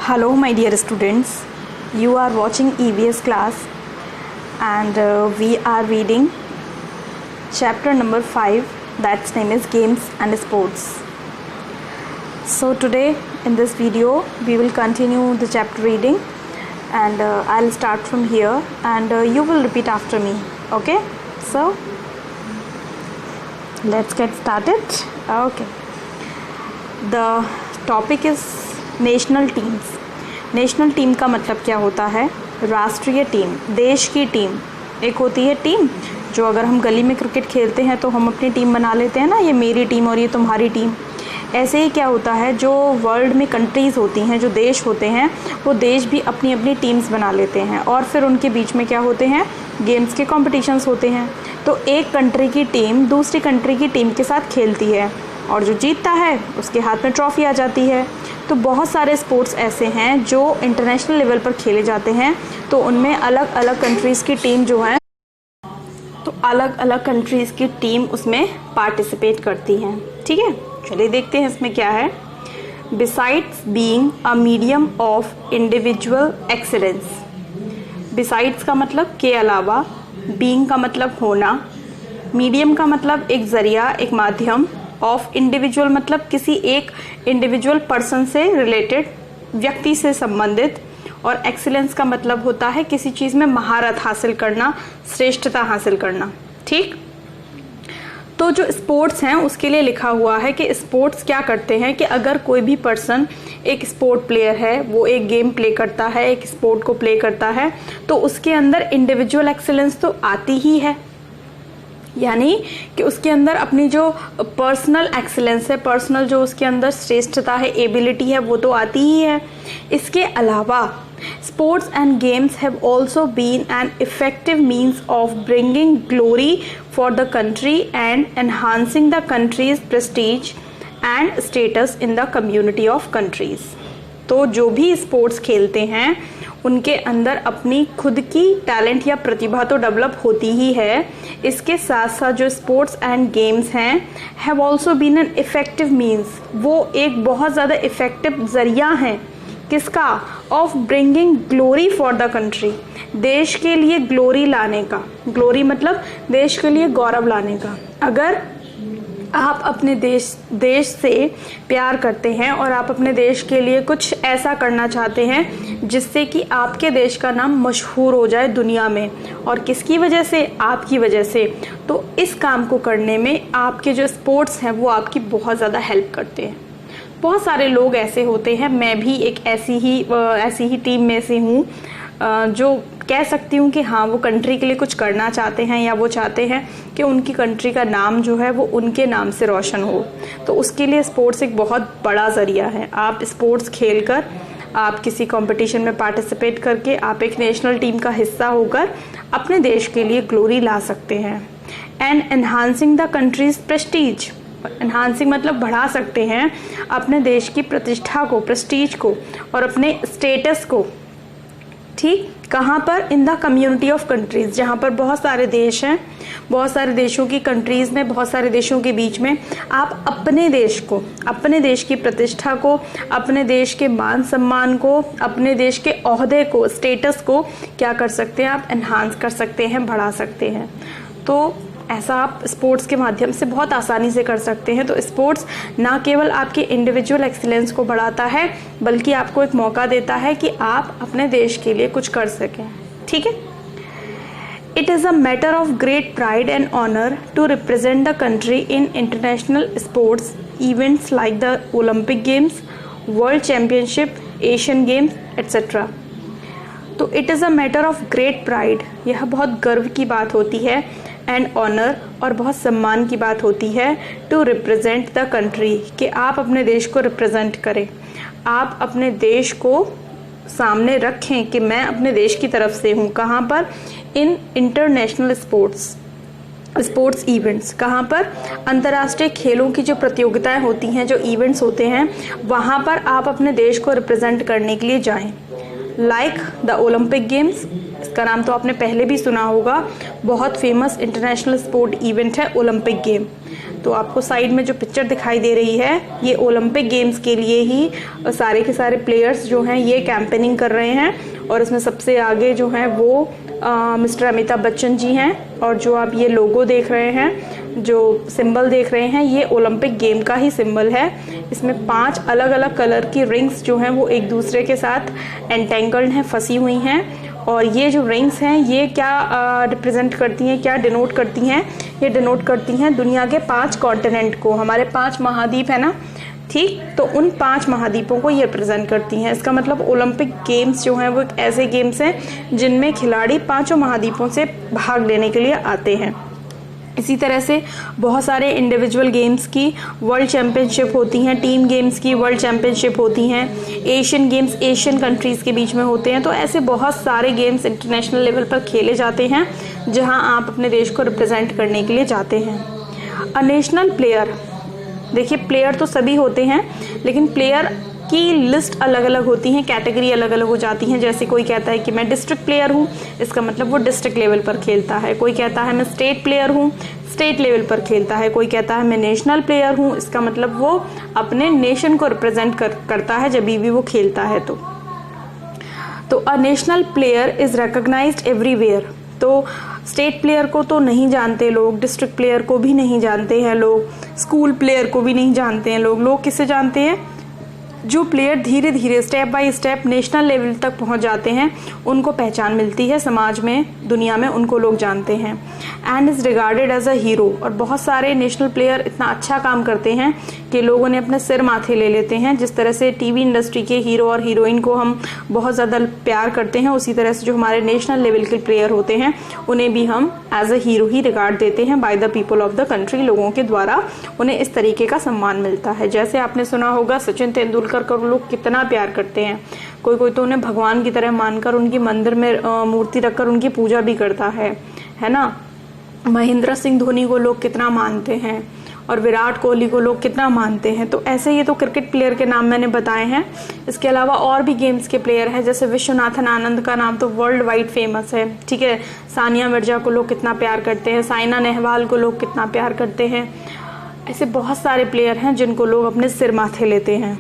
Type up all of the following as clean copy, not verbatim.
Hello my dear students, you are watching EVS class and we are reading chapter number 5, that's name is games and sports. So today in this video we will continue the chapter reading and I'll start from here and you will repeat after me. Okay, so let's get started. Okay, the topic is national teams. National team का मतलब क्या होता है? राष्ट्रीय team, देश की team. एक होती है टीम जो अगर हम गली में क्रिकेट खेलते हैं तो हम अपनी टीम बना लेते हैं ना, ये मेरी टीम और ये तुम्हारी टीम। ऐसे ही क्या होता है, जो वर्ल्ड में कंट्रीज़ होती हैं, जो देश होते हैं, वो देश भी अपनी अपनी टीम्स बना लेते हैं और फिर उनके बीच में क्या होते हैं, गेम्स के कॉम्पिटिशन्स होते हैं। तो एक कंट्री की टीम दूसरी कंट्री की टीम के साथ खेलती है और जो जीतता है उसके हाथ में ट्रॉफी आ जाती है। तो बहुत सारे स्पोर्ट्स ऐसे हैं जो इंटरनेशनल लेवल पर खेले जाते हैं, तो उनमें अलग अलग कंट्रीज़ की टीम जो है, तो अलग अलग कंट्रीज़ की टीम उसमें पार्टिसिपेट करती हैं। ठीक है, चलिए देखते हैं इसमें क्या है। Besides being a medium of individual excellence. Besides का मतलब के अलावा, बीइंग का मतलब होना, मीडियम का मतलब एक ज़रिया, एक माध्यम, ऑफ इंडिविजुअल मतलब किसी एक इंडिविजुअल पर्सन से रिलेटेड, व्यक्ति से संबंधित, और एक्सीलेंस का मतलब होता है किसी चीज़ में महारत हासिल करना, श्रेष्ठता हासिल करना। ठीक, तो जो स्पोर्ट्स हैं उसके लिए लिखा हुआ है कि स्पोर्ट्स क्या करते हैं कि अगर कोई भी पर्सन एक स्पोर्ट प्लेयर है, वो एक गेम प्ले करता है, एक स्पोर्ट को प्ले करता है, तो उसके अंदर इंडिविजुअल एक्सीलेंस तो आती ही है, यानी कि उसके अंदर अपनी जो पर्सनल एक्सीलेंस है, पर्सनल जो उसके अंदर श्रेष्ठता है, एबिलिटी है, वो तो आती ही है। इसके अलावा sports and games have also been an effective means of bringing glory for the country and enhancing the country's prestige and status in the community of countries. तो जो भी स्पोर्ट्स खेलते हैं उनके अंदर अपनी खुद की टैलेंट या प्रतिभा तो डेवलप होती ही है, इसके साथ साथ जो स्पोर्ट्स एंड गेम्स हैं have also been an effective means, वो एक बहुत ज़्यादा इफेक्टिव ज़रिया है किसका, of bringing glory for the country, देश के लिए ग्लोरी लाने का। ग्लोरी मतलब देश के लिए गौरव लाने का। अगर आप अपने देश से प्यार करते हैं और आप अपने देश के लिए कुछ ऐसा करना चाहते हैं जिससे कि आपके देश का नाम मशहूर हो जाए दुनिया में, और किसकी वजह से, आपकी वजह से, तो इस काम को करने में आपके जो स्पोर्ट्स हैं वो आपकी बहुत ज़्यादा हेल्प करते हैं। बहुत सारे लोग ऐसे होते हैं, मैं भी एक ऐसी ही टीम में से हूँ जो कह सकती हूँ कि हाँ, वो कंट्री के लिए कुछ करना चाहते हैं या वो चाहते हैं कि उनकी कंट्री का नाम जो है वो उनके नाम से रोशन हो। तो उसके लिए स्पोर्ट्स एक बहुत बड़ा ज़रिया है। आप स्पोर्ट्स खेलकर, आप किसी कंपटीशन में पार्टिसिपेट करके, आप एक नेशनल टीम का हिस्सा होकर अपने देश के लिए ग्लोरी ला सकते हैं। And enhancing the country's Prestige, enhancing मतलब बढ़ा सकते हैं अपने देश की प्रतिष्ठा को, प्रेस्टीज को, और अपने स्टेटस को। ठीक, कहाँ पर, इन द कम्युनिटी ऑफ कंट्रीज़, जहाँ पर बहुत सारे देश हैं, बहुत सारे देशों की कंट्रीज़ में, बहुत सारे देशों के बीच में आप अपने देश को, अपने देश की प्रतिष्ठा को, अपने देश के मान सम्मान को, अपने देश के ओहदे को, स्टेटस को क्या कर सकते हैं, आप एनहांस कर सकते हैं, बढ़ा सकते हैं। तो ऐसा आप स्पोर्ट्स के माध्यम से बहुत आसानी से कर सकते हैं। तो स्पोर्ट्स ना केवल आपके इंडिविजुअल एक्सीलेंस को बढ़ाता है, बल्कि आपको एक मौका देता है कि आप अपने देश के लिए कुछ कर सकें। ठीक है, it is a matter of great pride and honour to represent the country in international sports events like the Olympic games, world championship, Asian games etcetera. तो it is a matter of great pride, यह बहुत गर्व की बात होती है, and honour, और बहुत सम्मान की बात होती है, टू रिप्रेजेंट द कंट्री, कि आप अपने देश को रिप्रेजेंट करें, आप अपने देश को सामने रखें कि मैं अपने देश की तरफ से हूँ। कहाँ पर, इन इंटरनेशनल स्पोर्ट्स इवेंट्स, कहाँ पर, अंतर्राष्ट्रीय खेलों की जो प्रतियोगिताएं होती हैं, जो इवेंट्स होते हैं, वहाँ पर आप अपने देश को रिप्रेजेंट करने के लिए जाएं। लाइक द ओलंपिक गेम्स, इसका नाम तो आपने पहले भी सुना होगा, बहुत फेमस इंटरनेशनल स्पोर्ट इवेंट है ओलंपिक गेम। तो आपको साइड में जो पिक्चर दिखाई दे रही है ये ओलंपिक गेम्स के लिए ही सारे के सारे प्लेयर्स जो हैं ये कैंपेनिंग कर रहे हैं। और इसमें सबसे आगे जो हैं वो मिस्टर अमिताभ बच्चन जी हैं। और जो आप ये लोगो देख रहे हैं, जो सिंबल देख रहे हैं, ये ओलंपिक गेम का ही सिंबल है। इसमें 5 अलग अलग कलर की रिंग्स जो हैं वो एक दूसरे के साथ एंटेंगल्ड हैं, फंसी हुई हैं। और ये जो रिंग्स हैं ये क्या रिप्रेजेंट करती हैं, क्या डिनोट करती हैं? ये डिनोट करती हैं दुनिया के 5 कॉन्टिनेंट को। हमारे 5 महाद्वीप है ना, ठीक, तो उन 5 महाद्वीपों को ये रिप्रेजेंट करती हैं। इसका मतलब ओलंपिक गेम्स जो हैं वो एक ऐसे गेम्स हैं जिनमें खिलाड़ी 5 महाद्वीपों से भाग लेने के लिए आते हैं। इसी तरह से बहुत सारे इंडिविजुअल गेम्स की वर्ल्ड चैंपियनशिप होती हैं, टीम गेम्स की वर्ल्ड चैंपियनशिप होती हैं, एशियन गेम्स एशियन कंट्रीज़ के बीच में होते हैं। तो ऐसे बहुत सारे गेम्स इंटरनेशनल लेवल पर खेले जाते हैं जहां आप अपने देश को रिप्रेजेंट करने के लिए जाते हैं। अ नेशनल प्लेयर, देखिए प्लेयर तो सभी होते हैं लेकिन प्लेयर की लिस्ट अलग अलग होती हैं, कैटेगरी अलग अलग हो जाती हैं। जैसे कोई कहता है कि मैं डिस्ट्रिक्ट प्लेयर हूँ, इसका मतलब वो डिस्ट्रिक्ट लेवल पर खेलता है। कोई कहता है मैं स्टेट प्लेयर हूँ, स्टेट लेवल पर खेलता है। कोई कहता है मैं नेशनल प्लेयर हूँ, इसका मतलब वो अपने नेशन को रिप्रेजेंट करता है जब भी वो खेलता है। तो a national player is recognised everywhere. तो स्टेट प्लेयर को तो नहीं जानते लोग, डिस्ट्रिक्ट प्लेयर को भी नहीं जानते हैं लोग, स्कूल प्लेयर को भी नहीं जानते हैं लोग। लोग किससे जानते हैं? जो प्लेयर धीरे धीरे step by step national level तक पहुंच जाते हैं उनको पहचान मिलती है समाज में, दुनिया में, उनको लोग जानते हैं। And is regarded as a hero. और बहुत सारे नेशनल प्लेयर इतना अच्छा काम करते हैं कि लोग उन्हें अपने सिर माथे ले लेते हैं। जिस तरह से टीवी इंडस्ट्री के हीरो और हीरोइन को हम बहुत ज़्यादा प्यार करते हैं, उसी तरह से जो हमारे नेशनल लेवल के प्लेयर होते हैं उन्हें भी हम एज अ हीरो ही रिगार्ड देते हैं by the people of the country. लोगों के द्वारा उन्हें इस तरीके का सम्मान मिलता है। जैसे आपने सुना होगा सचिन तेंदुलकर को लोग कितना प्यार करते हैं। कोई कोई तो उन्हें भगवान की तरह मानकर उनकी मंदिर में मूर्ति रखकर उनकी पूजा भी करता है ना। महेंद्र सिंह धोनी को लोग कितना मानते हैं और विराट कोहली को लोग कितना मानते हैं। तो ऐसे ये तो क्रिकेट प्लेयर के नाम मैंने बताए हैं। इसके अलावा और भी गेम्स के प्लेयर हैं, जैसे विश्वनाथन आनंद का नाम तो वर्ल्ड वाइड फेमस है, ठीक है। सानिया मिर्जा को लोग कितना प्यार करते हैं, साइना नेहवाल को लोग कितना प्यार करते हैं। ऐसे बहुत सारे प्लेयर हैं जिनको लोग अपने सिर माथे लेते हैं।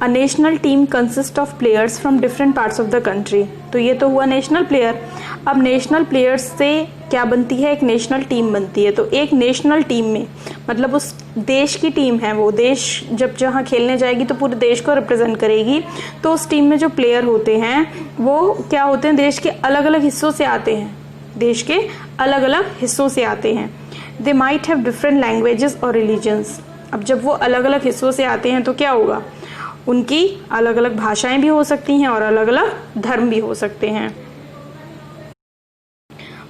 अ national team consist of players from different parts of the country. तो ये तो हुआ नेशनल प्लेयर। अब नेशनल प्लेयर्स से क्या बनती है? एक नेशनल टीम बनती है। तो एक नेशनल टीम में मतलब उस देश की टीम है, वो देश जब जहाँ खेलने जाएगी तो पूरे देश को रिप्रेजेंट करेगी। तो उस टीम में जो प्लेयर होते हैं वो क्या होते हैं? देश के अलग अलग हिस्सों से आते हैं, देश के अलग अलग हिस्सों से आते हैं। They might have different languages और रिलीजन्स। अब जब वो अलग अलग हिस्सों से आते हैं तो क्या होगा? उनकी अलग अलग भाषाएं भी हो सकती हैं और अलग अलग धर्म भी हो सकते हैं।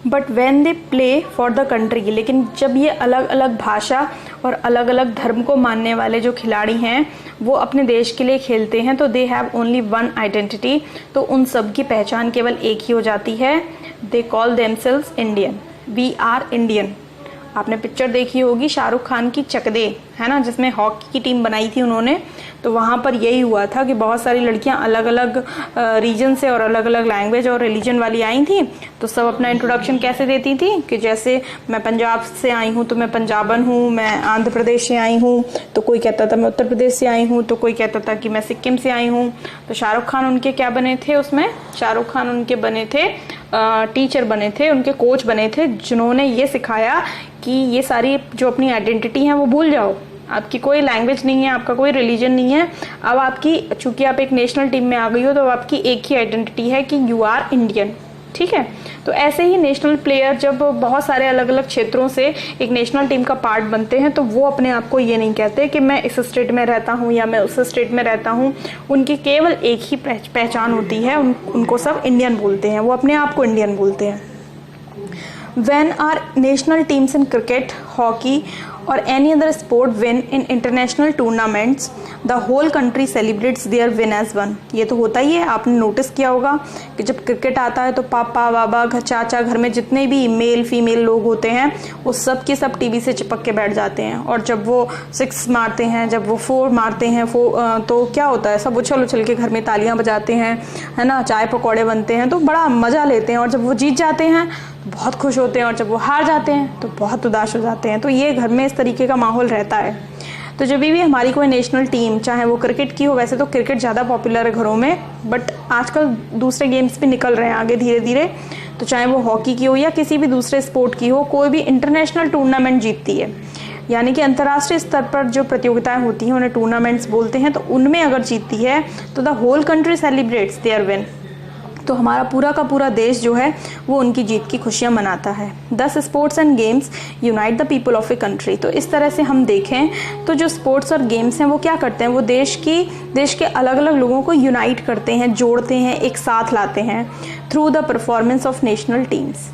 But when they play for the country, लेकिन जब ये अलग अलग भाषा और अलग अलग धर्म को मानने वाले जो खिलाड़ी हैं वो अपने देश के लिए खेलते हैं तो they have only one identity. तो उन सब की पहचान केवल एक ही हो जाती है। They call themselves Indian, we are Indian. आपने पिक्चर देखी होगी शाहरुख खान की चक दे, है ना, जिसमें हॉकी की टीम बनाई थी उन्होंने। तो वहाँ पर यही हुआ था कि बहुत सारी लड़कियाँ अलग अलग रीजन से और अलग अलग लैंग्वेज और रिलीजन वाली आई थी। तो सब अपना इंट्रोडक्शन कैसे देती थी कि जैसे मैं पंजाब से आई हूँ तो मैं पंजाबन हूँ, मैं आंध्र प्रदेश से आई हूँ तो कोई कहता था मैं उत्तर प्रदेश से आई हूँ, तो कोई कहता था कि मैं सिक्किम से आई हूँ। तो शाहरुख खान उनके क्या बने थे उसमें? शाहरुख खान उनके बने थे टीचर बने थे, उनके कोच बने थे, जिन्होंने ये सिखाया कि ये सारी जो अपनी आइडेंटिटी है वो भूल जाओ। आपकी कोई लैंग्वेज नहीं है, आपका कोई रिलीजन नहीं है। अब आपकी, चूंकि आप एक नेशनल टीम में आ गई हो तो आपकी एक ही आइडेंटिटी है कि यू आर इंडियन, ठीक है। तो ऐसे ही नेशनल प्लेयर जब बहुत सारे अलग अलग क्षेत्रों से एक नेशनल टीम का पार्ट बनते हैं तो वो अपने आप को ये नहीं कहते कि मैं इस स्टेट में रहता हूँ या मैं उस स्टेट में रहता हूँ। उनकी केवल एक ही पहचान होती है, उनको सब इंडियन बोलते हैं, वो अपने आप को इंडियन बोलते हैं। When our national teams in cricket, hockey or any other sport win in international tournaments, the whole country celebrates their win as one। ये तो होता ही है, आपने नोटिस किया होगा कि जब क्रिकेट आता है तो पापा बाबा चाचा घर में जितने भी मेल फीमेल लोग होते हैं वो सब के सब टीवी से चिपक के बैठ जाते हैं। और जब वो 6 मारते हैं, जब वो 4 मारते हैं तो क्या होता है? सब उछल उछल के घर में तालियां बजाते हैं, है ना, चाय पकौड़े बनते हैं, तो बड़ा मज़ा लेते हैं। और जब वो जीत जाते हैं बहुत खुश होते हैं और जब वो हार जाते हैं तो बहुत उदास हो जाते हैं। तो ये घर में इस तरीके का माहौल रहता है। तो जब भी हमारी कोई नेशनल टीम, चाहे वो क्रिकेट की हो, वैसे तो क्रिकेट ज़्यादा पॉपुलर है घरों में, बट आजकल दूसरे गेम्स भी निकल रहे हैं आगे धीरे धीरे, तो चाहे वो हॉकी की हो या किसी भी दूसरे स्पोर्ट की हो, कोई भी इंटरनेशनल टूर्नामेंट जीतती है, यानी कि अंतर्राष्ट्रीय स्तर पर जो प्रतियोगिताएं होती हैं उन्हें टूर्नामेंट्स बोलते हैं, तो उनमें अगर जीतती है तो the whole country celebrates their win. तो हमारा पूरा का पूरा देश जो है वो उनकी जीत की खुशियां मनाता है। दस sports and games unite the people of a country. तो इस तरह से हम देखें तो जो स्पोर्ट्स और गेम्स हैं वो क्या करते हैं, वो देश के अलग अलग लोगों को यूनाइट करते हैं, जोड़ते हैं, एक साथ लाते हैं through the performance of national teams.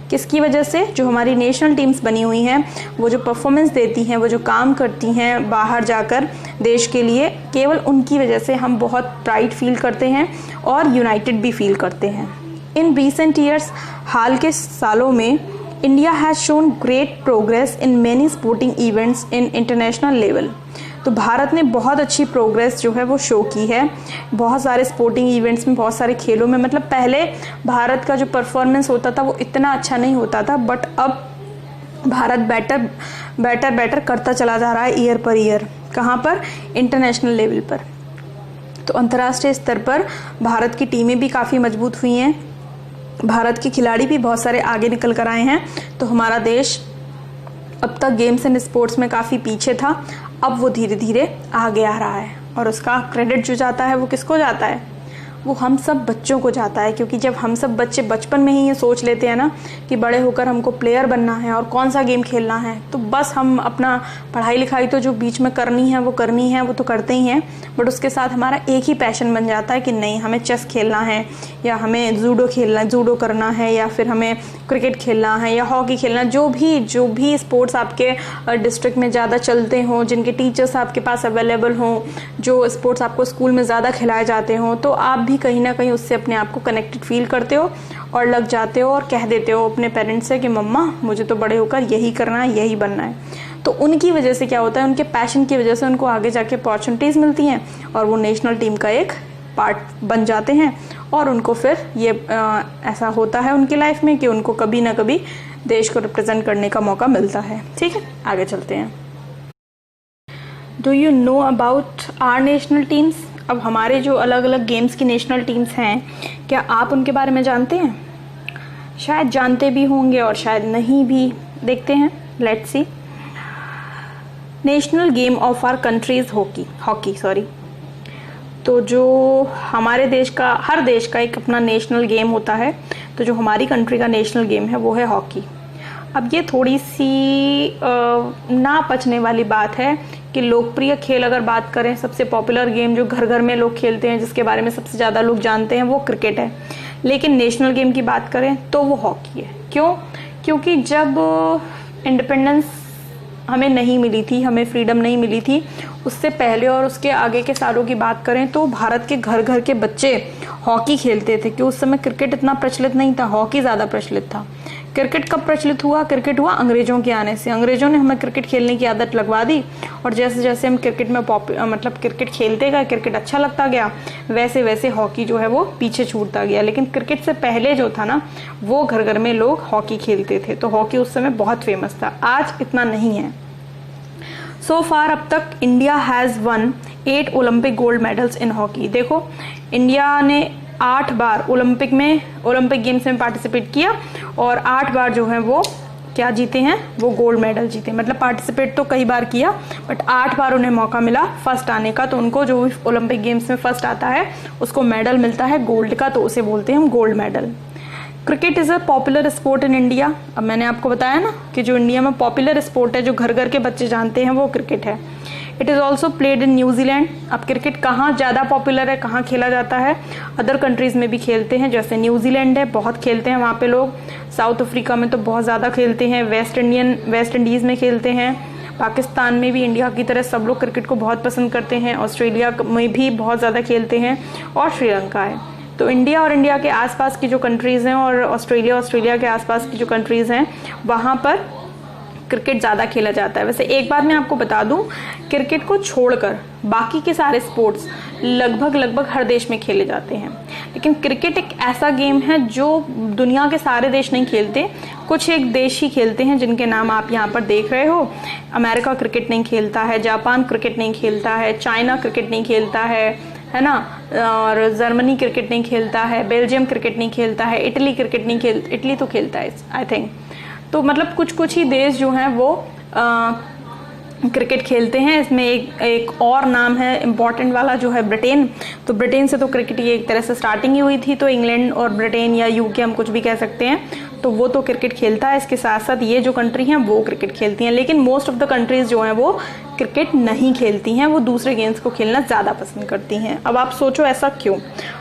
किसकी वजह से? जो हमारी नेशनल टीम्स बनी हुई हैं, वो जो परफॉर्मेंस देती हैं, वो जो काम करती हैं बाहर जाकर देश के लिए, केवल उनकी वजह से हम बहुत प्राइड फील करते हैं और यूनाइटेड भी फील करते हैं। इन रीसेंट ईयर्स, हाल के सालों में, India has shown great progress in many sporting events in international level. तो भारत ने बहुत अच्छी प्रोग्रेस जो है वो शो की है बहुत सारे स्पोर्टिंग इवेंट्स में, बहुत सारे खेलों में। मतलब पहले भारत का जो परफॉर्मेंस होता था वो इतना अच्छा नहीं होता था, बट अब भारत बेटर करता चला जा रहा है ईयर पर ईयर। कहाँ पर? इंटरनेशनल लेवल पर। तो अंतर्राष्ट्रीय स्तर पर भारत की टीमें भी काफ़ी मजबूत हुई हैं, भारत के खिलाड़ी भी बहुत सारे आगे निकल कर आए हैं। तो हमारा देश अब तक गेम्स एंड स्पोर्ट्स में काफ़ी पीछे था, अब वो धीरे धीरे आगे आ रहा है, और उसका क्रेडिट जो जाता है वो किसको जाता है? वो हम सब बच्चों को जाता है। क्योंकि जब हम सब बच्चे बचपन में ही ये सोच लेते हैं ना कि बड़े होकर हमको प्लेयर बनना है और कौन सा गेम खेलना है, तो बस हम अपना पढ़ाई लिखाई तो जो बीच में करनी है वो तो करते ही हैं, बट उसके साथ हमारा एक ही पैशन बन जाता है कि नहीं, हमें चेस खेलना है, या हमें जूडो करना है, या फिर हमें क्रिकेट खेलना है, या हॉकी खेलना, जो भी स्पोर्ट्स आपके डिस्ट्रिक्ट में ज़्यादा चलते हों, जिनके टीचर्स आपके पास अवेलेबल हों, जो स्पोर्ट्स आपको स्कूल में ज़्यादा खिलाए जाते हों, तो आप भी कहीं ना कहीं उससे अपने आप को कनेक्टेड फील करते हो और लग जाते हो और कह देते हो अपने पेरेंट्स से कि मम्मा मुझे तो बड़े होकर यही करना है, यही बनना है। तो उनकी वजह से क्या होता है, उनके पैशन की वजह से उनको आगे जाके अपॉर्चुनिटीज़ मिलती हैं और वो नेशनल टीम का एक पार्ट बन जाते हैं, और उनको फिर ये ऐसा होता है उनकी लाइफ में कि उनको कभी ना कभी देश को रिप्रेजेंट करने का मौका मिलता है। ठीक है, आगे चलते हैं। Do you know about our national teams? अब हमारे जो अलग अलग गेम्स की नेशनल टीम्स हैं, क्या आप उनके बारे में जानते हैं? शायद जानते भी होंगे और शायद नहीं भी। देखते हैं, let's see. National game of our country is hockey. तो जो हमारे देश का, हर देश का एक अपना नेशनल गेम होता है, तो जो हमारी कंट्री का नेशनल गेम है वो है हॉकी। अब ये थोड़ी सी ना पचने वाली बात है कि लोकप्रिय खेल अगर बात करें, सबसे पॉपुलर गेम जो घर घर में लोग खेलते हैं, जिसके बारे में सबसे ज़्यादा लोग जानते हैं, वो क्रिकेट है। लेकिन नेशनल गेम की बात करें तो वो हॉकी है। क्यों? क्योंकि जब इंडिपेंडेंस हमें नहीं मिली थी, हमें फ्रीडम नहीं मिली थी, उससे पहले और उसके आगे के सालों की बात करें तो भारत के घर घर के बच्चे हॉकी खेलते थे। क्यों? उस समय क्रिकेट इतना प्रचलित नहीं था, हॉकी ज़्यादा प्रचलित था। क्रिकेट कब प्रचलित हुआ? क्रिकेट हुआ अंग्रेजों के आने से। अंग्रेजों ने हमें क्रिकेट खेलने की आदत लगवा दी, और जैसे जैसे हम क्रिकेट में क्रिकेट खेलते गए, क्रिकेट अच्छा लगता गया, वैसे वैसे हॉकी जो है वो पीछे छूटता गया। लेकिन क्रिकेट से पहले जो था ना, वो घर घर में लोग हॉकी खेलते थे, तो हॉकी उस समय बहुत फेमस था। आज इतना नहीं है। सो फार अब तक India has one 8 Olympic gold medals in hockey. देखो, इंडिया ने 8 बार ओलंपिक गेम्स में पार्टिसिपेट किया, और 8 बार जो है वो क्या जीते हैं, वो गोल्ड मेडल जीते। मतलब पार्टिसिपेट तो कई बार किया, बट 8 बार उन्हें मौका मिला फर्स्ट आने का। तो उनको जो भी ओलंपिक गेम्स में फर्स्ट आता है उसको मेडल मिलता है गोल्ड का, तो उसे बोलते हैं हम gold medal. Cricket is a popular sport in India. अब मैंने आपको बताया ना कि जो इंडिया में पॉपुलर स्पोर्ट है, जो घर घर के बच्चे जानते हैं, वो क्रिकेट है। It is also played in New Zealand. अब क्रिकेट कहाँ ज़्यादा पॉपुलर है, कहाँ खेला जाता है? अदर कंट्रीज़ में भी खेलते हैं, जैसे न्यूजीलैंड है, बहुत खेलते हैं वहाँ पे लोग। साउथ अफ्रीका में तो बहुत ज़्यादा खेलते हैं। वेस्ट इंडीज़ में खेलते हैं। पाकिस्तान में भी इंडिया की तरह सब लोग क्रिकेट को बहुत पसंद करते हैं। ऑस्ट्रेलिया में भी बहुत ज़्यादा खेलते हैं, और श्रीलंका है। तो इंडिया और इंडिया के आसपास की जो कंट्रीज़ हैं, और ऑस्ट्रेलिया के आसपास की जो कंट्रीज़ हैं, वहाँ पर क्रिकेट ज़्यादा खेला जाता है। वैसे एक बात मैं आपको बता दूं, क्रिकेट को छोड़कर बाकी के सारे स्पोर्ट्स लगभग हर देश में खेले जाते हैं। लेकिन क्रिकेट एक ऐसा गेम है जो दुनिया के सारे देश नहीं खेलते, कुछ एक देश ही खेलते हैं जिनके नाम आप यहाँ पर देख रहे हो। अमेरिका क्रिकेट नहीं खेलता है, जापान क्रिकेट नहीं खेलता है, चाइना क्रिकेट नहीं खेलता है ना, और जर्मनी क्रिकेट नहीं खेलता है, बेल्जियम क्रिकेट नहीं खेलता है, इटली क्रिकेट नहीं खेल, इटली तो खेलता है आई थिंक। तो मतलब कुछ ही देश जो हैं वो क्रिकेट खेलते हैं। इसमें एक और नाम है इम्पॉर्टेंट वाला जो है ब्रिटेन। तो ब्रिटेन से तो क्रिकेट ये एक तरह से स्टार्टिंग ही हुई थी, तो इंग्लैंड और ब्रिटेन या यूके हम कुछ भी कह सकते हैं, तो वो तो क्रिकेट खेलता है। इसके साथ साथ ये जो कंट्री हैं वो क्रिकेट खेलती हैं, लेकिन मोस्ट ऑफ द कंट्रीज जो हैं वो क्रिकेट नहीं खेलती हैं, वो दूसरे गेम्स को खेलना ज़्यादा पसंद करती हैं। अब आप सोचो ऐसा क्यों,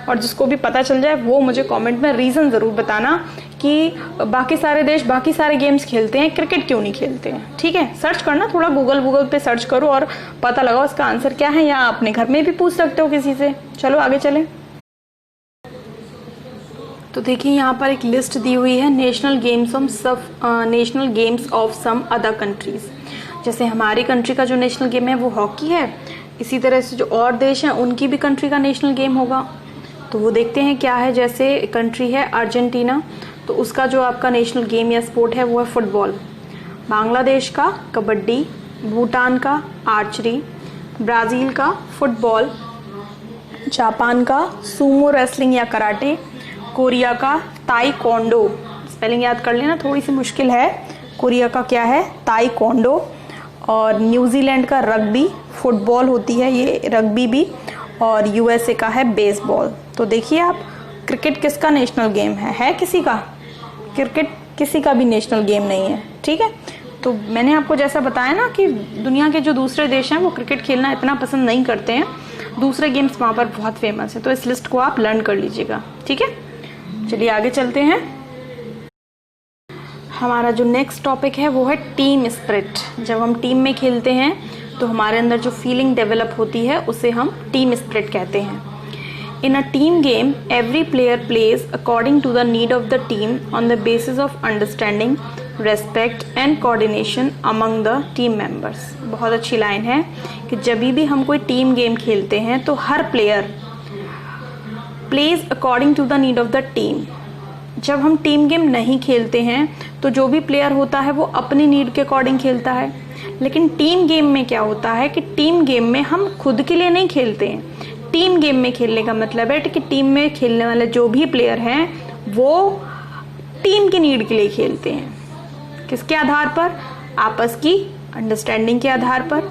और जिसको भी पता चल जाए वो मुझे कमेंट में रीज़न ज़रूर बताना कि बाकी सारे देश बाकी सारे गेम्स खेलते हैं, क्रिकेट क्यों नहीं खेलते हैं। ठीक है, सर्च करना, थोड़ा गूगल पे सर्च करो और पता लगाओ इसका आंसर क्या है, या अपने घर में भी पूछ सकते हो किसी से। चलो आगे चलें। तो देखिए यहाँ पर एक लिस्ट दी हुई है national games of some other countries. जैसे हमारी कंट्री का जो नेशनल गेम है वो हॉकी है, इसी तरह से जो और देश हैं उनकी भी कंट्री का नेशनल गेम होगा, तो वो देखते हैं क्या है। जैसे कंट्री है अर्जेंटीना, तो उसका जो आपका नेशनल गेम या स्पोर्ट है वो है फुटबॉल। बांग्लादेश का कबड्डी, भूटान का आर्चरी, ब्राज़ील का फुटबॉल, जापान का सूमो रेसलिंग या कराटे, कोरिया का ताइक्वांडो, स्पेलिंग याद कर लेना थोड़ी सी मुश्किल है, कोरिया का क्या है ताइक्वांडो, और न्यूजीलैंड का रग्बी, फुटबॉल होती है ये रग्बी भी, और यूएसए का है बेसबॉल। तो देखिए आप, क्रिकेट किसका नेशनल गेम है किसी का? क्रिकेट किसी का भी नेशनल गेम नहीं है। ठीक है, तो मैंने आपको जैसा बताया ना कि दुनिया के जो दूसरे देश हैं वो क्रिकेट खेलना इतना पसंद नहीं करते हैं, दूसरे गेम्स वहाँ पर बहुत फेमस है, तो इस लिस्ट को आप लर्न कर लीजिएगा। ठीक है, चलिए आगे चलते हैं। हमारा जो नेक्स्ट टॉपिक है वो है टीम स्पिरिट। जब हम टीम में खेलते हैं तो हमारे अंदर जो फीलिंग डेवलप होती है उसे हम टीम स्पिरिट कहते हैं। In a team game, every player plays according to the need of the team on the basis of understanding, respect and coordination among the team members। बहुत अच्छी लाइन है कि जब भी हम कोई टीम गेम खेलते हैं तो हर player plays according to the need of the team। जब हम टीम गेम नहीं खेलते हैं तो जो भी प्लेयर होता है वो अपनी नीड के अकॉर्डिंग खेलता है, लेकिन टीम गेम में क्या होता है कि टीम गेम में हम खुद के लिए नहीं खेलते हैं। टीम गेम में खेलने का मतलब है कि टीम में खेलने वाले जो भी प्लेयर हैं वो टीम की नीड के लिए खेलते हैं। किसके आधार पर? आपस की अंडरस्टैंडिंग के आधार पर,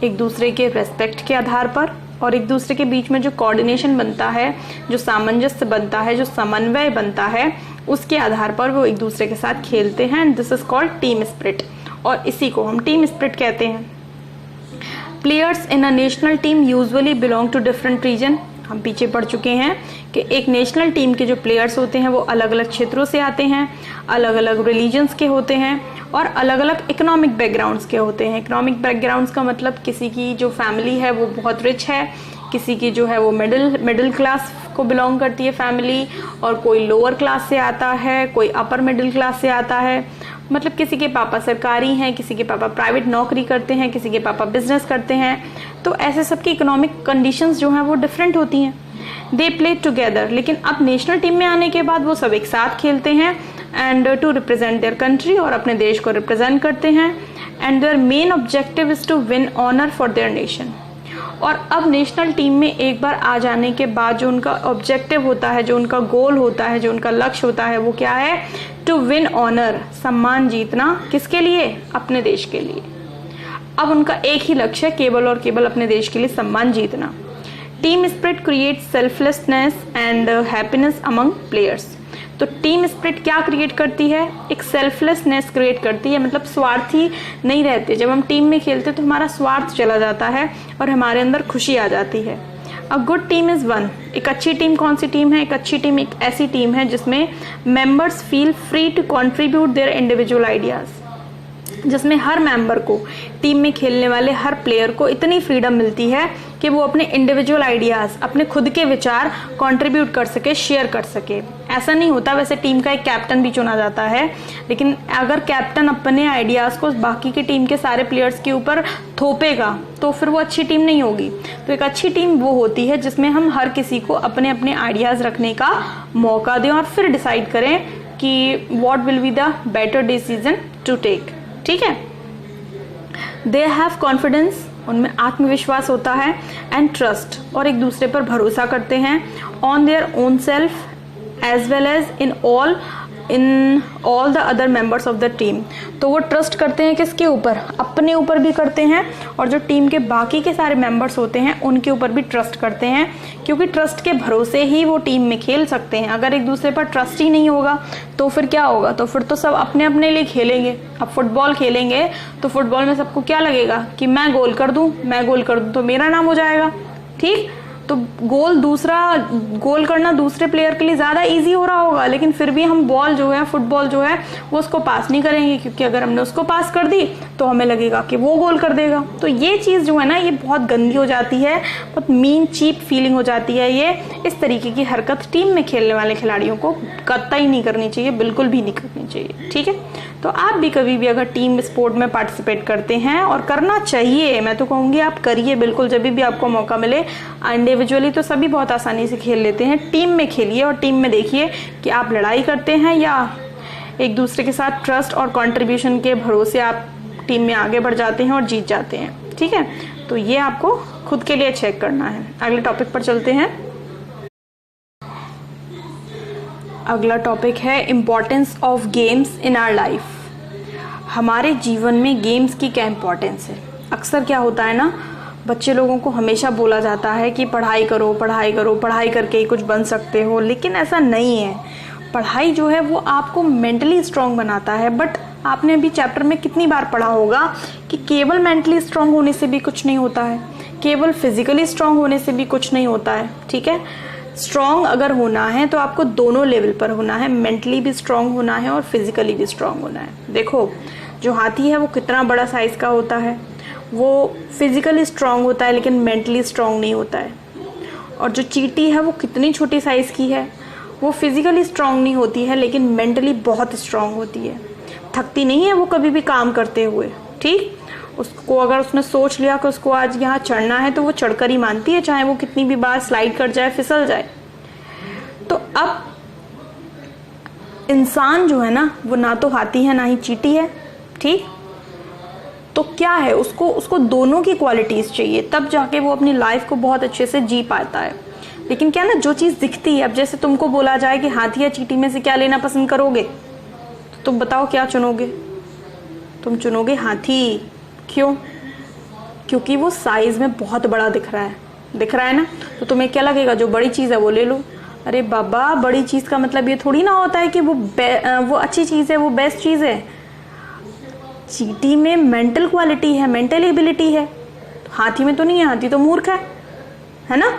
एक दूसरे के रेस्पेक्ट के आधार पर, और एक दूसरे के बीच में जो कोऑर्डिनेशन बनता है, जो सामंजस्य बनता है, जो समन्वय बनता है, उसके आधार पर वो एक दूसरे के साथ खेलते हैं। This is called team spirit, और इसी को हम टीम स्पिरिट कहते हैं। Players in a national team usually belong to different region. हम पीछे पढ़ चुके हैं कि एक नेशनल टीम के जो प्लेयर्स होते हैं वो अलग अलग क्षेत्रों से आते हैं, अलग अलग रिलीजन्स के होते हैं, और अलग अलग इकोनॉमिक बैकग्राउंड्स के होते हैं। इकोनॉमिक बैकग्राउंड्स का मतलब किसी की जो फैमिली है वो बहुत रिच है, किसी की जो है वो मिडिल क्लास को बिलोंग करती है फैमिली, और कोई लोअर क्लास से आता है, कोई अपर मिडिल क्लास से आता है। मतलब किसी के पापा सरकारी हैं, किसी के पापा प्राइवेट नौकरी करते हैं, किसी के पापा बिजनेस करते हैं, तो ऐसे सबकी इकोनॉमिक कंडीशंस जो हैं वो डिफरेंट होती हैं। दे प्ले टुगेदर, लेकिन अब नेशनल टीम में आने के बाद वो सब एक साथ खेलते हैं and to represent their country, और अपने देश को रिप्रेजेंट करते हैं। And their main objective is to win honour for their nation. और अब नेशनल टीम में एक बार आ जाने के बाद जो उनका ऑब्जेक्टिव होता है, जो उनका गोल होता है, जो उनका लक्ष्य होता है, वो क्या है? टू विन ऑनर, सम्मान जीतना। किसके लिए? अपने देश के लिए। अब उनका एक ही लक्ष्य है, केवल और केवल अपने देश के लिए सम्मान जीतना। Team spirit creates selflessness and happiness among players. तो टीम स्पिरिट क्या क्रिएट करती है? एक सेल्फलेसनेस क्रिएट करती है, मतलब स्वार्थी नहीं रहते। जब हम टीम में खेलते तो हमारा स्वार्थ चला जाता है और हमारे अंदर खुशी आ जाती है। A good team is one. एक अच्छी टीम कौन सी टीम है? एक अच्छी टीम एक ऐसी टीम है जिसमें members feel free to contribute their individual ideas, जिसमें हर मेंबर को, टीम में खेलने वाले हर प्लेयर को इतनी फ्रीडम मिलती है कि वो अपने इंडिविजुअल आइडियाज़, अपने खुद के विचार कंट्रीब्यूट कर सके, शेयर कर सके। ऐसा नहीं होता। वैसे टीम का एक कैप्टन भी चुना जाता है, लेकिन अगर कैप्टन अपने आइडियाज़ को बाकी की टीम के सारे प्लेयर्स के ऊपर थोपेगा तो फिर वो अच्छी टीम नहीं होगी। तो एक अच्छी टीम वो होती है जिसमें हम हर किसी को अपने अपने आइडियाज़ रखने का मौका दें और फिर डिसाइड करें कि what will be the better decision to take. ठीक है। दे हैव कॉन्फिडेंस, उनमें आत्मविश्वास होता है, एंड ट्रस्ट, और एक दूसरे पर भरोसा करते हैं, on their own self as well as in all the other members of the team. तो वो ट्रस्ट करते हैं किसके ऊपर? अपने ऊपर भी करते हैं, और जो टीम के बाकी के सारे मेंबर्स होते हैं उनके ऊपर भी ट्रस्ट करते हैं, क्योंकि ट्रस्ट के भरोसे ही वो टीम में खेल सकते हैं। अगर एक दूसरे पर ट्रस्ट ही नहीं होगा तो फिर क्या होगा? तो फिर तो सब अपने अपने लिए खेलेंगे। अब फुटबॉल खेलेंगे तो फुटबॉल में सबको क्या लगेगा कि मैं गोल कर दूं तो मेरा नाम हो जाएगा। ठीक, तो गोल करना दूसरे प्लेयर के लिए ज़्यादा इजी हो रहा होगा, लेकिन फिर भी हम फुटबॉल जो है वो उसको पास नहीं करेंगे, क्योंकि अगर हमने उसको पास कर दी तो हमें लगेगा कि वो गोल कर देगा। तो ये चीज़ जो है ना, ये बहुत गंदी हो जाती है, बहुत मीन चीप फीलिंग हो जाती है। ये इस तरीके की हरकत टीम में खेलने वाले खिलाड़ियों को कतई नहीं करनी चाहिए, बिल्कुल भी नहीं करनी चाहिए। ठीक है। तो आप भी कभी भी अगर टीम स्पोर्ट में पार्टिसिपेट करते हैं, और करना चाहिए, मैं तो कहूँगी आप करिए बिल्कुल, जब भी आपको मौका मिले। इंडिविजुअली तो सभी बहुत आसानी से खेल लेते हैं, टीम में खेलिए और टीम में देखिए कि आप लड़ाई करते हैं या एक दूसरे के साथ ट्रस्ट और कंट्रीब्यूशन के भरोसे आप टीम में आगे बढ़ जाते हैं और जीत जाते हैं। ठीक है। तो ये आपको खुद के लिए चेक करना है। अगले टॉपिक पर चलते हैं। अगला टॉपिक है importance of games in our life. हमारे जीवन में गेम्स की क्या इम्पोर्टेंस है? अक्सर क्या होता है ना, बच्चे लोगों को हमेशा बोला जाता है कि पढ़ाई करो, पढ़ाई करके ही कुछ बन सकते हो, लेकिन ऐसा नहीं है। पढ़ाई जो है वो आपको मेंटली स्ट्रांग बनाता है, बट आपने अभी चैप्टर में कितनी बार पढ़ा होगा कि केवल मेंटली स्ट्रांग होने से भी कुछ नहीं होता है, केवल फिजिकली स्ट्रांग होने से भी कुछ नहीं होता है। ठीक है। स्ट्रांग अगर होना है तो आपको दोनों लेवल पर होना है, मेंटली भी स्ट्रांग होना है और फिजिकली भी स्ट्रांग होना है। देखो, जो हाथी है वो कितना बड़ा साइज का होता है, वो फिजिकली स्ट्रांग होता है लेकिन मेंटली स्ट्रांग नहीं होता है। और जो चींटी है वो कितनी छोटी साइज़ की है, वो फिजिकली स्ट्रांग नहीं होती है लेकिन मेंटली बहुत स्ट्रांग होती है। थकती नहीं है वो कभी भी काम करते हुए। ठीक, उसको अगर उसने सोच लिया कि उसको आज यहाँ चढ़ना है तो वो चढ़कर ही मानती है, चाहे वो कितनी भी बार स्लाइड कर जाए, फिसल जाए। तो अब इंसान जो है ना, वो ना तो हाथी है ना ही चींटी है। ठीक, तो क्या है, उसको दोनों की क्वालिटीज़ चाहिए, तब जाके वो अपनी लाइफ को बहुत अच्छे से जी पाता है। लेकिन क्या ना, जो चीज़ दिखती है, अब जैसे तुमको बोला जाए कि हाथी या चींटी में से क्या लेना पसंद करोगे, तो तुम बताओ क्या चुनोगे? तुम चुनोगे हाथी। क्यों? क्योंकि वो साइज में बहुत बड़ा दिख रहा है ना। तो तुम्हें क्या लगेगा, जो बड़ी चीज़ है वो ले लो। अरे बाबा, बड़ी चीज़ का मतलब ये थोड़ी ना होता है कि वो अच्छी चीज़ है, वो बेस्ट चीज़ है। चींटी में मेंटल क्वालिटी है, मेंटल एबिलिटी है, हाथी में तो नहीं है। हाथी तो मूर्ख है ना।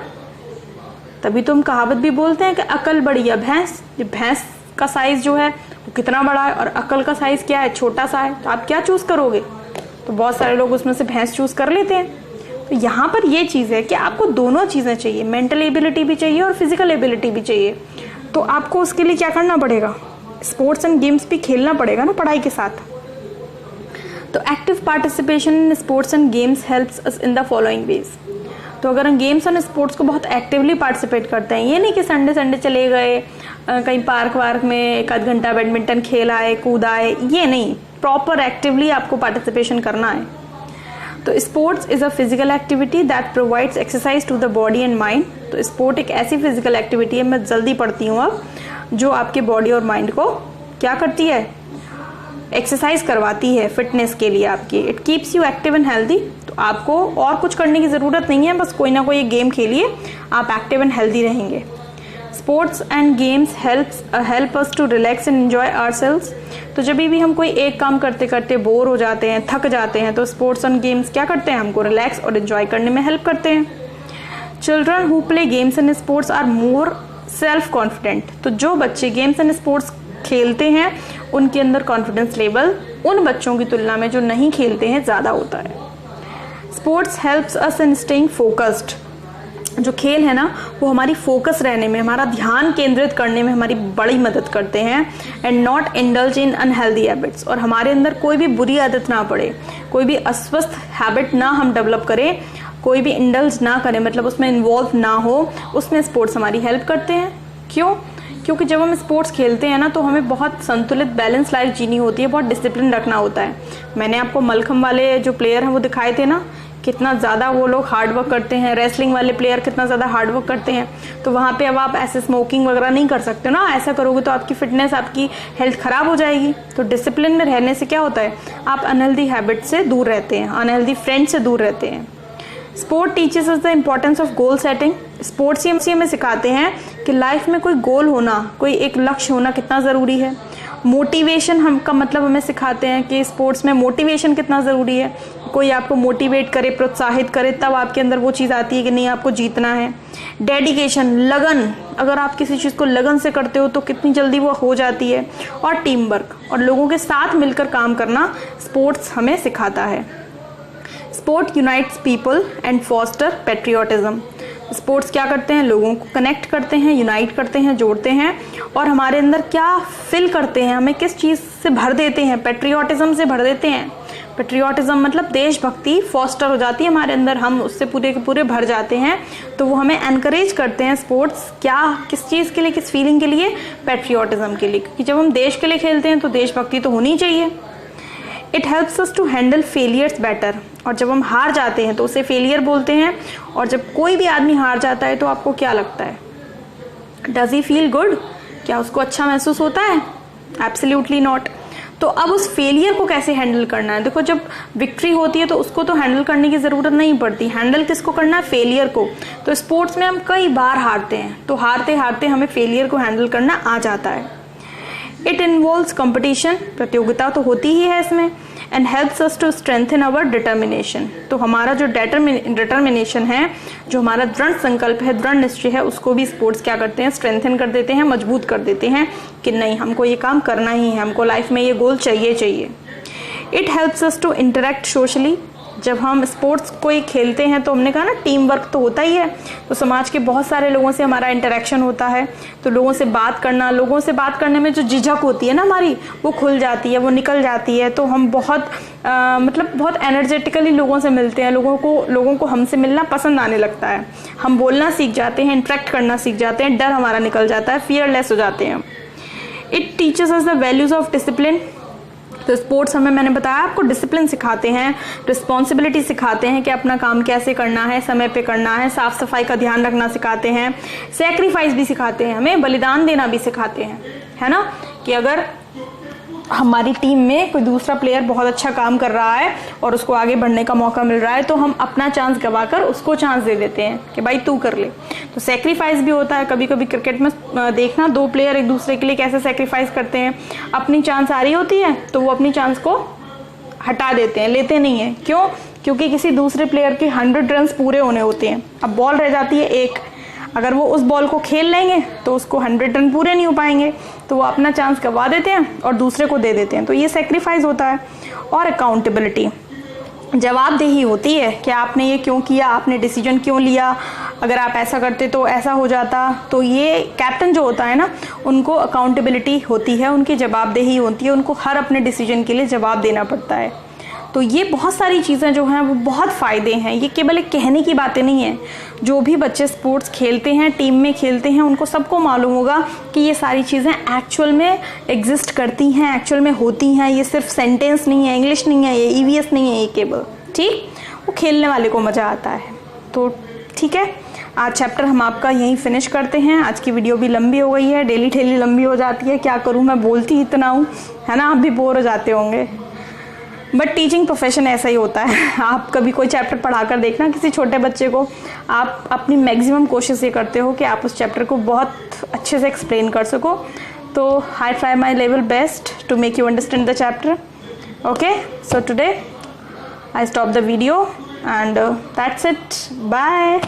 तभी तुम कहावत भी बोलते हैं कि अकल बड़ी है भैंस। ये भैंस का साइज जो है वो कितना बड़ा है और अकल का साइज क्या है, छोटा सा है। तो आप क्या चूज करोगे? तो बहुत सारे लोग उसमें से भैंस चूज कर लेते हैं। तो यहाँ पर ये चीज़ है कि आपको दोनों चीज़ें चाहिए, मेंटल एबिलिटी भी चाहिए और फिजिकल एबिलिटी भी चाहिए। तो आपको उसके लिए क्या करना पड़ेगा? स्पोर्ट्स एंड गेम्स भी खेलना पड़ेगा ना पढ़ाई के साथ। तो active participation in sports and games helps us in the following veg. तो अगर हम गेम्स और स्पोर्ट्स को बहुत एक्टिवली पार्टिसिपेट करते हैं, ये नहीं कि संडे चले गए कहीं पार्क वार्क में एक आध घंटा बैडमिंटन खेल आए, कूद आए, ये नहीं, प्रॉपर एक्टिवली आपको पार्टिसिपेशन करना है। तो sports is a physical activity that provides exercise to the body and mind. तो स्पोर्ट एक ऐसी फिजिकल एक्टिविटी है, मैं जल्दी पढ़ती हूँ अब, जो आपके बॉडी और माइंड को क्या करती है? एक्सरसाइज करवाती है फिटनेस के लिए आपकी। It keeps you active and healthy. तो आपको और कुछ करने की ज़रूरत नहीं है, बस कोई ना कोई गेम खेलिए, आप एक्टिव एंड हेल्दी रहेंगे। Sports and games help us to relax and enjoy ourselves. तो जब भी हम कोई एक काम करते करते बोर हो जाते हैं, थक जाते हैं, तो स्पोर्ट्स एंड गेम्स क्या करते हैं? हमको रिलैक्स और एंजॉय करने में हेल्प करते हैं। Children who play games and sports are more self confident. तो जो बच्चे गेम्स एंड स्पोर्ट्स खेलते हैं उनके अंदर कॉन्फिडेंस लेवल उन बच्चों की तुलना में जो नहीं खेलते हैं ज़्यादा होता है। स्पोर्ट्स हेल्प्स अस इन स्टेइंग फोकस्ड। जो खेल है ना वो हमारी फोकस रहने में, हमारा ध्यान केंद्रित करने में हमारी बड़ी मदद करते हैं। And not indulge in unhealthy habits, और हमारे अंदर कोई भी बुरी आदत ना पड़े, कोई भी अस्वस्थ हैबिट ना हम डेवलप करें, कोई भी इंडल्ज ना करें, मतलब उसमें इन्वॉल्व ना हो, उसमें स्पोर्ट्स हमारी हेल्प करते हैं। क्यों? क्योंकि जब हम स्पोर्ट्स खेलते हैं ना तो हमें बहुत संतुलित बैलेंस लाइफ जीनी होती है, बहुत डिसिप्लिन रखना होता है। मैंने आपको मलखम वाले जो प्लेयर हैं वो दिखाए थे ना, कितना ज़्यादा वो लोग हार्ड वर्क करते हैं। रेसलिंग वाले प्लेयर कितना ज़्यादा हार्ड वर्क करते हैं। तो वहाँ पे अब आप ऐसे स्मोकिंग वगैरह नहीं कर सकते ना, ऐसा करोगे तो आपकी फिटनेस, आपकी हेल्थ ख़राब हो जाएगी। तो डिसिप्लिन में रहने से क्या होता है, आप अनहेल्दी हैबिट से दूर रहते हैं, अनहेल्दी फ्रेंड से दूर रहते हैं। Sport teachers is the importance of goal setting. Sports ही हमें सिखाते हैं कि लाइफ में कोई गोल होना, कोई एक लक्ष्य होना कितना ज़रूरी है। मोटिवेशन हम का मतलब हमें सिखाते हैं कि स्पोर्ट्स में मोटिवेशन कितना ज़रूरी है। कोई आपको मोटिवेट करे, प्रोत्साहित करे, तब आपके अंदर वो चीज़ आती है कि नहीं आपको जीतना है। डेडिकेशन, लगन, अगर आप किसी चीज़ को लगन से करते हो तो कितनी जल्दी वो हो जाती है। और टीम वर्क, और लोगों के साथ मिलकर काम करना स्पोर्ट्स हमें सिखाता है। Sport unites people and foster patriotism. Sports क्या करते हैं, लोगों को कनेक्ट करते हैं, यूनाइट करते हैं, जोड़ते हैं, और हमारे अंदर क्या फिल करते हैं, हमें किस चीज़ से भर देते हैं, पेट्रियोटिज्म से भर देते हैं। पेट्रियोटिज्म मतलब देशभक्ति फॉस्टर हो जाती है हमारे अंदर, हम उससे पूरे के पूरे भर जाते हैं। तो वो हमें एनकरेज करते हैं स्पोर्ट्स, क्या, किस चीज़ के लिए, किस फीलिंग के लिए, पेट्रियोटिज्म के लिए। क्योंकि जब हम देश के लिए खेलते हैं तो देशभक्ति तो होनी चाहिए। It helps us to handle failures better, और जब हम हार जाते हैं तो उसे फेलियर बोलते हैं। और जब कोई भी आदमी हार जाता है तो आपको क्या लगता है, डज ही फील गुड, क्या उसको अच्छा महसूस होता है? Absolutely not. तो अब उस फेलियर को कैसे हैंडल करना है, देखो जब विक्ट्री होती है तो उसको तो हैंडल करने की ज़रूरत नहीं पड़ती, हैंडल किसको करना है, फेलियर को। तो स्पोर्ट्स में हम कई बार हारते हैं, तो हारते हारते हमें फेलियर को हैंडल करना आ जाता है। इट इन्वॉल्व्स कंपटीशन, प्रतियोगिता तो होती ही है इसमें। And helps us to strengthen our determination, तो हमारा जो डिटर्मिनेशन है, जो हमारा दृढ़ संकल्प है, दृढ़ निश्चय है, उसको भी स्पोर्ट्स क्या करते हैं, स्ट्रेंथन कर देते हैं, मजबूत कर देते हैं कि नहीं हमको ये काम करना ही है, हमको लाइफ में ये गोल चाहिए। It helps us to interact socially. जब हम स्पोर्ट्स कोई खेलते हैं तो हमने कहा ना टीम वर्क तो होता ही है, तो समाज के बहुत सारे लोगों से हमारा इंटरेक्शन होता है। तो लोगों से बात करना, लोगों से बात करने में जो झिझक होती है ना हमारी, वो खुल जाती है, वो निकल जाती है। तो हम बहुत बहुत एनर्जेटिकली लोगों से मिलते हैं, लोगों को हमसे मिलना पसंद आने लगता है, हम बोलना सीख जाते हैं, इंटरेक्ट करना सीख जाते हैं, डर हमारा निकल जाता है, फियरलेस हो जाते हैं। It teachers us the values of discipline. तो स्पोर्ट्स हमें, मैंने बताया आपको, डिसिप्लिन सिखाते हैं, रिस्पॉन्सिबिलिटी सिखाते हैं कि अपना काम कैसे करना है, समय पे करना है, साफ सफाई का ध्यान रखना सिखाते हैं, सेक्रीफाइस भी सिखाते हैं, हमें बलिदान देना भी सिखाते हैं, है ना। कि अगर हमारी टीम में कोई दूसरा प्लेयर बहुत अच्छा काम कर रहा है और उसको आगे बढ़ने का मौका मिल रहा है तो हम अपना चांस गवाकर उसको चांस दे देते हैं कि भाई तू कर ले। तो सेक्रीफाइस भी होता है, कभी कभी क्रिकेट में देखना दो प्लेयर एक दूसरे के लिए कैसे सेक्रीफाइस करते हैं। अपनी चांस आ रही होती है तो वो अपनी चांस को हटा देते हैं, लेते नहीं है। क्यों? क्योंकि किसी दूसरे प्लेयर के 100 रन पूरे होने होते हैं, अब बॉल रह जाती है एक, अगर वो उस बॉल को खेल लेंगे तो उसको 100 रन पूरे नहीं हो पाएंगे, तो वो अपना चांस गवा देते हैं और दूसरे को दे देते हैं। तो ये सेक्रीफाइस होता है। और अकाउंटेबिलिटी, जवाबदेही होती है कि आपने ये क्यों किया, आपने डिसीजन क्यों लिया, अगर आप ऐसा करते तो ऐसा हो जाता। तो ये कैप्टन जो होता है ना, उनको अकाउंटेबिलिटी होती है, उनकी जवाबदेही होती है, उनको हर अपने डिसीजन के लिए जवाब देना पड़ता है। तो ये बहुत सारी चीज़ें जो हैं वो बहुत फ़ायदे हैं, ये केवल एक कहने की बातें नहीं हैं। जो भी बच्चे स्पोर्ट्स खेलते हैं, टीम में खेलते हैं, उनको सबको मालूम होगा कि ये सारी चीज़ें एक्चुअल में एग्जिस्ट करती हैं, एक्चुअल में होती हैं। ये सिर्फ सेंटेंस नहीं है, इंग्लिश नहीं है, ये EVS नहीं है, ये केवल, ठीक, वो खेलने वाले को मज़ा आता है। तो ठीक है, आज चैप्टर हम आपका यहीं फिनिश करते हैं। आज की वीडियो भी लंबी हो गई है, डेली लंबी हो जाती है, क्या करूँ, मैं बोलती इतना हूँ, है ना, आप भी बोर हो जाते होंगे। बट टीचिंग प्रोफेशन ऐसा ही होता है। आप कभी कोई चैप्टर पढ़ा कर देखना किसी छोटे बच्चे को, आप अपनी मैक्सिमम कोशिश ये करते हो कि आप उस चैप्टर को बहुत अच्छे से एक्सप्लेन कर सको। तो I try my level best to make you understand the chapter. Okay, so today I stop the video and that's it. Bye.